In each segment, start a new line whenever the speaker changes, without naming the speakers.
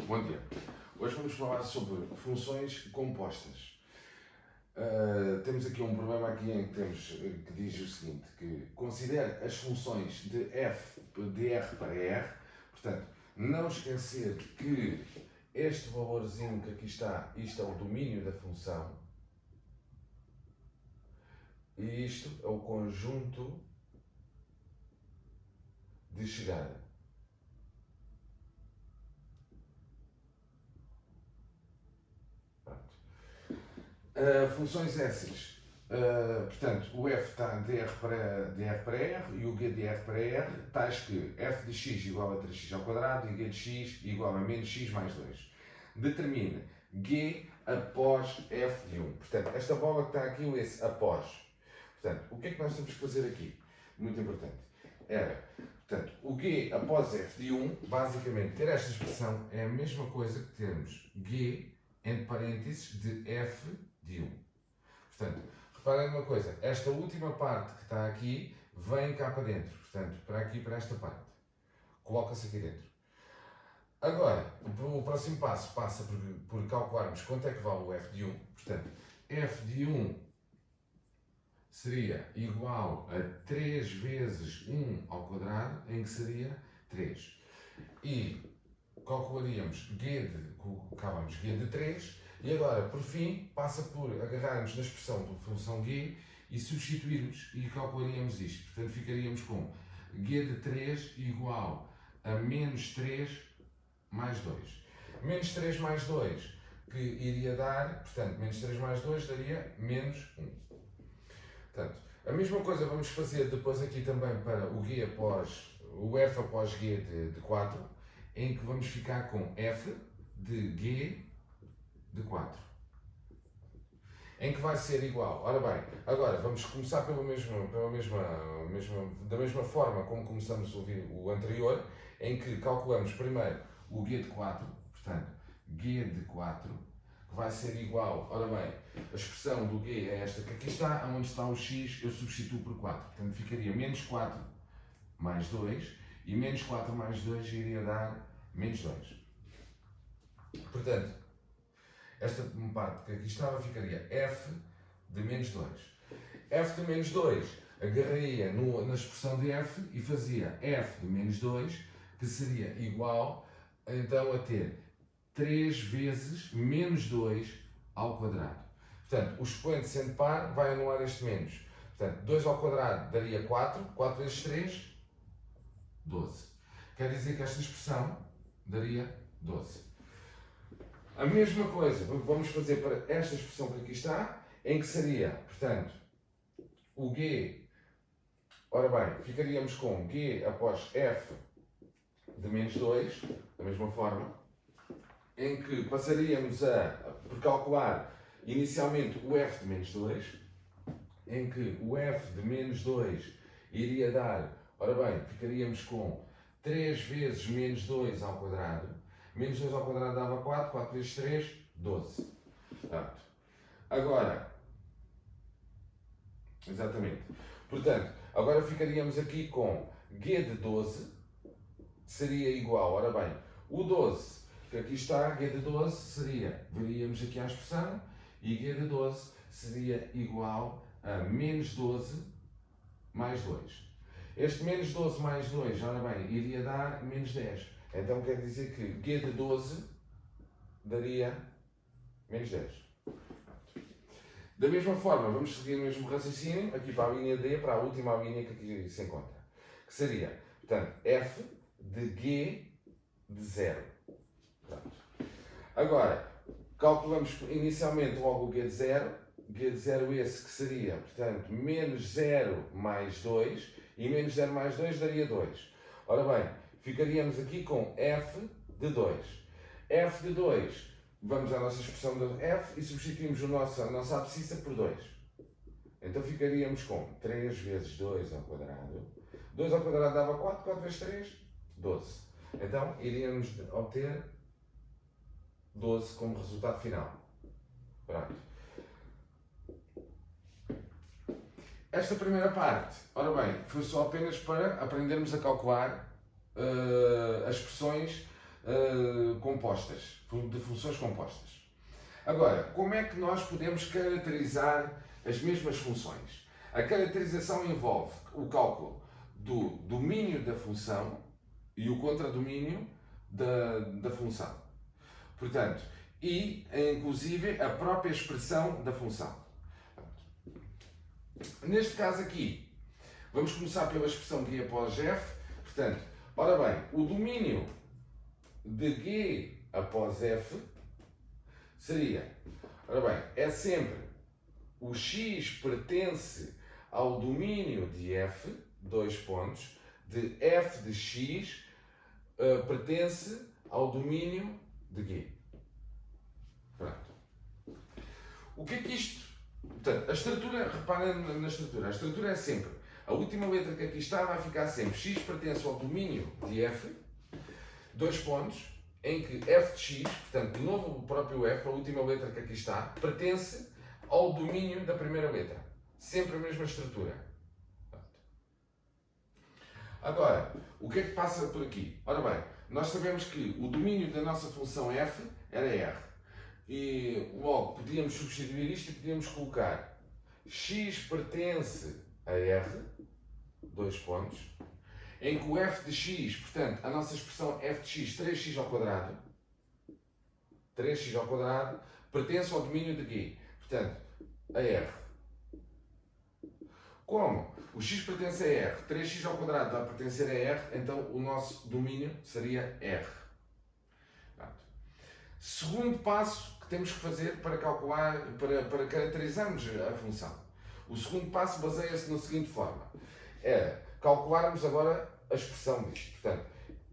Bom dia. Hoje vamos falar sobre funções compostas. Temos aqui um problema aqui em que diz o seguinte, que considere as funções de f de R para R, portanto, não esquecer que este valorzinho que aqui está, isto é o domínio da função, e isto é o conjunto de chegada. Funções essas, portanto, o f está de R para R e o g de R para R, tais que f de x igual a 3x ao quadrado e g de x igual a menos x mais 2. Determine g após f de 1. Portanto, esta bola que está aqui, esse após. Portanto, o que é que nós temos que fazer aqui? Muito importante. Portanto, o g após f de 1, basicamente, ter esta expressão é a mesma coisa que termos g entre parênteses de f de 1. Portanto, reparem uma coisa, esta última parte que está aqui vem cá para dentro, portanto, para aqui, para esta parte. Coloca-se aqui dentro. Agora, o próximo passo passa por calcularmos quanto é que vale o f de 1. Portanto, f de 1 seria igual a 3 vezes 1 ao quadrado, em que seria 3. E calcularíamos colocávamos g de 3, e agora, por fim, passa por agarrarmos na expressão da função g e substituirmos e calcularíamos isto. Portanto, ficaríamos com g de 3 igual a menos 3 mais 2. Menos 3 mais 2, que iria dar, portanto, menos 3 mais 2 daria menos 1. Portanto, a mesma coisa vamos fazer depois aqui também para o f após g de 4, em que vamos ficar com f de g de 4. Em que vai ser igual. Ora bem, agora vamos começar da mesma forma como começamos o anterior, em que calculamos primeiro o g de 4, portanto, g de 4, que vai ser igual, ora bem, a expressão do g é esta que aqui está, onde está o x eu substituo por 4, portanto ficaria menos 4 mais 2, e menos 4 mais 2 iria dar menos 2. Portanto, esta parte que aqui estava ficaria f de menos 2. F de menos 2 agarraria na expressão de f e fazia f de menos 2, que seria igual então a ter 3 vezes menos 2 ao quadrado. Portanto, o expoente sendo par vai anular este menos. Portanto, 2 ao quadrado daria 4, 4 vezes 3, 12. Quer dizer que esta expressão daria 12. A mesma coisa vamos fazer para esta expressão que aqui está, em que seria, portanto, o g, ora bem, ficaríamos com g após f de menos 2, da mesma forma, em que passaríamos por calcular inicialmente o f de menos 2, em que o f de menos 2 iria dar, ora bem, ficaríamos com 3 vezes menos 2 ao quadrado. Menos 2 ao quadrado dava 4, 4 vezes 3, 12. Portanto, agora, exatamente. Portanto, agora ficaríamos aqui com g de 12, seria igual, ora bem, o 12, que aqui está, g de 12 seria, veríamos aqui a expressão, e g de 12 seria igual a menos 12 mais 2. Este menos 12 mais 2, ora bem, iria dar menos 10. Então quer dizer que g de 12 daria menos 10. Da mesma forma, vamos seguir o mesmo raciocínio aqui para a linha D, para a última linha que aqui se encontra. Que seria, portanto, f de g de 0. Pronto. Agora, calculamos inicialmente logo o g de 0. G de 0 esse que seria, portanto, menos 0 mais 2. E menos 0 mais 2 daria 2. Ora bem, ficaríamos aqui com f de 2. F de 2, vamos à nossa expressão de f e substituímos a nossa abscissa por 2. Então ficaríamos com 3 vezes 2 ao quadrado. 2 ao quadrado dava 4, 4 vezes 3, 12. Então iríamos obter 12 como resultado final. Pronto. Esta primeira parte, ora bem, foi só apenas para aprendermos a calcular as expressões compostas, de funções compostas. Agora, como é que nós podemos caracterizar as mesmas funções? A caracterização envolve o cálculo do domínio da função e o contradomínio da função. Portanto, e inclusive a própria expressão da função. Neste caso aqui, vamos começar pela expressão G após F. Portanto, ora bem, o domínio de G após F seria, ora bem, é sempre o x pertence ao domínio de F, dois pontos, de F de x pertence ao domínio de G. Pronto. O que é que isto... Portanto, a estrutura, reparem na estrutura, a estrutura é sempre, a última letra que aqui está vai ficar sempre x pertence ao domínio de F, dois pontos, em que f de x, portanto, de novo o próprio f, a última letra que aqui está, pertence ao domínio da primeira letra. Sempre a mesma estrutura. Agora, o que é que passa por aqui? Ora bem, nós sabemos que o domínio da nossa função f era r. E logo podíamos substituir isto e podíamos colocar x pertence a r, dois pontos, em que o f de x, portanto, a nossa expressão f de x, 3x ao quadrado, pertence ao domínio de G, portanto, a r. Como o x pertence a r, 3x ao quadrado vai pertencer a r, então o nosso domínio seria r. Segundo passo que temos que fazer para calcular, para caracterizarmos a função. O segundo passo baseia-se na seguinte forma. É calcularmos agora a expressão disto. Portanto,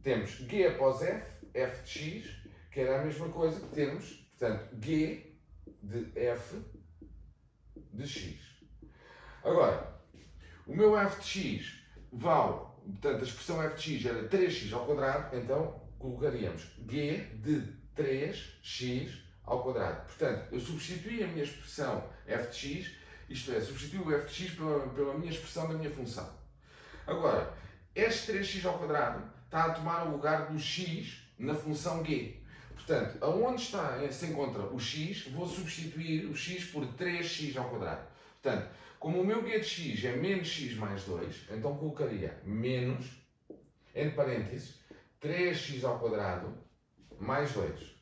temos G após f, f de x, que era a mesma coisa que termos, portanto, G de f de x. Agora, o meu f de x vale, portanto, a expressão f de x era 3x ao quadrado, então colocaríamos G de 3x ao quadrado. Portanto, eu substituí a minha expressão f de x, isto é, substituí o f de x pela minha expressão da minha função. Agora, este 3x ao quadrado está a tomar o lugar do x na função g. Portanto, aonde se encontra o x, vou substituir o x por 3x ao quadrado. Portanto, como o meu g de x é menos x mais 2, então colocaria menos, entre parênteses, 3x ao quadrado mais 2.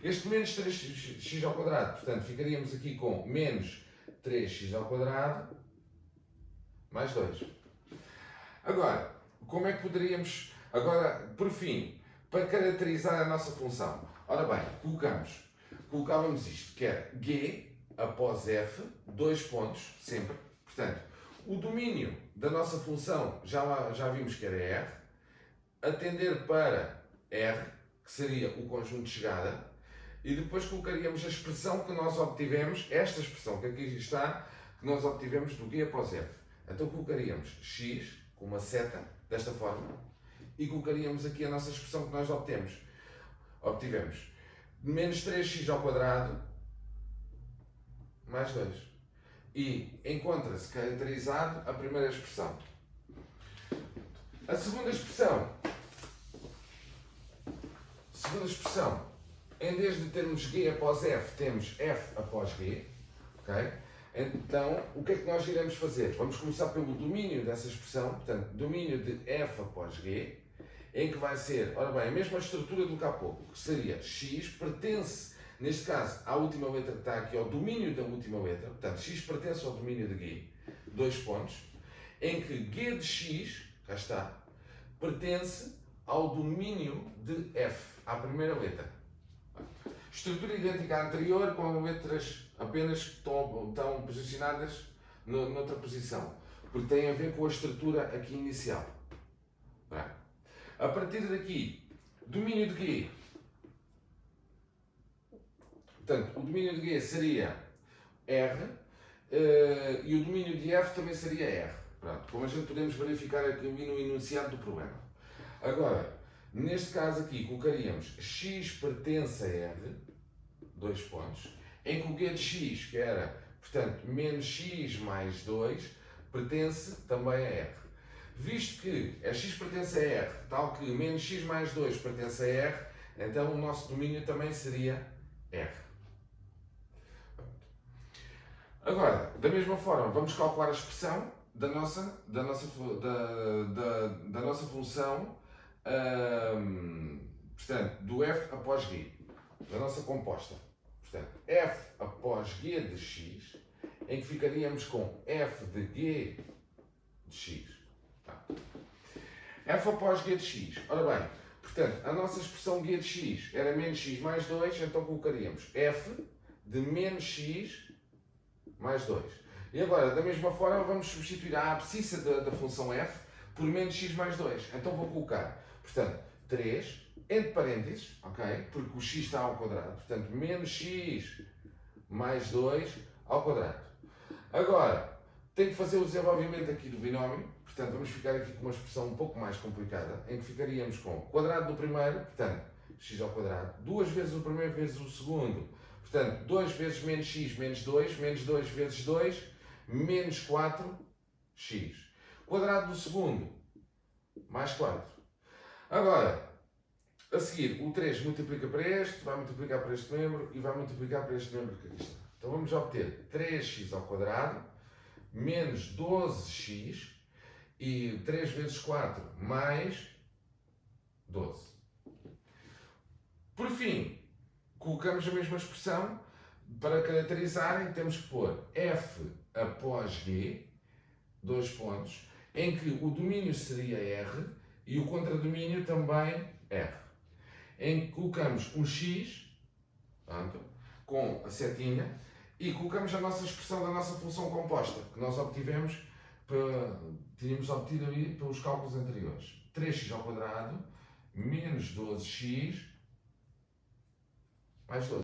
Este menos 3x ao quadrado, portanto, ficaríamos aqui com menos 3x ao quadrado mais 2. Agora, como é que poderíamos... Agora, por fim, para caracterizar a nossa função. Ora bem, colocávamos isto, que era G após F, dois pontos, sempre. Portanto, o domínio da nossa função, já vimos que era R, atender para R, que seria o conjunto de chegada, e depois colocaríamos a expressão que nós obtivemos, esta expressão que aqui está, que nós obtivemos do G após F. Então colocaríamos x com uma seta, desta forma, e colocaríamos aqui a nossa expressão que nós obtivemos. Menos 3x ao quadrado mais 2. E encontra-se caracterizado a primeira expressão. A segunda expressão, em vez de termos G após F, temos F após G. Okay? Então, o que é que nós iremos fazer? Vamos começar pelo domínio dessa expressão, portanto, domínio de F após G, em que vai ser, ora bem, a mesma estrutura do que há pouco, que seria x pertence, neste caso, à última letra que está aqui, ao domínio da última letra, portanto, x pertence ao domínio de G, dois pontos, em que G de x, cá está, pertence ao domínio de F, à primeira letra. Estrutura idêntica à anterior, com letras apenas que estão posicionadas noutra posição, porque tem a ver com a estrutura aqui inicial. A partir daqui, domínio de G. Portanto, o domínio de G seria R e o domínio de F também seria R. Pronto, como a gente podemos verificar aqui no enunciado do problema. Agora, neste caso aqui, colocaríamos x pertence a R, dois pontos, em que o G de x, que era, portanto, menos x mais 2, pertence também a R. Visto que x pertence a R, tal que menos x mais 2 pertence a R, então o nosso domínio também seria R. Agora, da mesma forma, vamos calcular a expressão da nossa função, portanto, do f após g, da nossa composta. Portanto, f após g de x, em que ficaríamos com f de g de x. Tá. F após g de x. Ora bem, portanto, a nossa expressão g de x era menos x mais 2, então colocaríamos f de menos x mais 2. E agora, da mesma forma, vamos substituir a abscissa da função f por menos x mais 2. Então vou colocar, portanto, 3, entre parênteses, ok? Porque o x está ao quadrado. Portanto, menos x mais 2 ao quadrado. Agora, tenho que fazer o desenvolvimento aqui do binómio. Portanto, vamos ficar aqui com uma expressão um pouco mais complicada, em que ficaríamos com o quadrado do primeiro, portanto, x ao quadrado, 2 vezes o primeiro vezes o segundo. Portanto, 2 vezes menos x menos 2 vezes 2, menos 4x. Quadrado do segundo, mais 4. Agora, a seguir, o 3 multiplica para este, vai multiplicar para este membro e vai multiplicar para este membro que aqui está. Então vamos obter 3x ao quadrado, menos 12x, e 3 vezes 4, mais 12. Por fim, colocamos a mesma expressão. Para caracterizarem, temos que pôr f após g, 2 pontos, em que o domínio seria R e o contradomínio também R. Em que colocamos um x, pronto, com a setinha, e colocamos a nossa expressão da nossa função composta, que nós obtivemos, tínhamos obtido ali pelos cálculos anteriores. 3x ao quadrado, menos 12x, mais 12.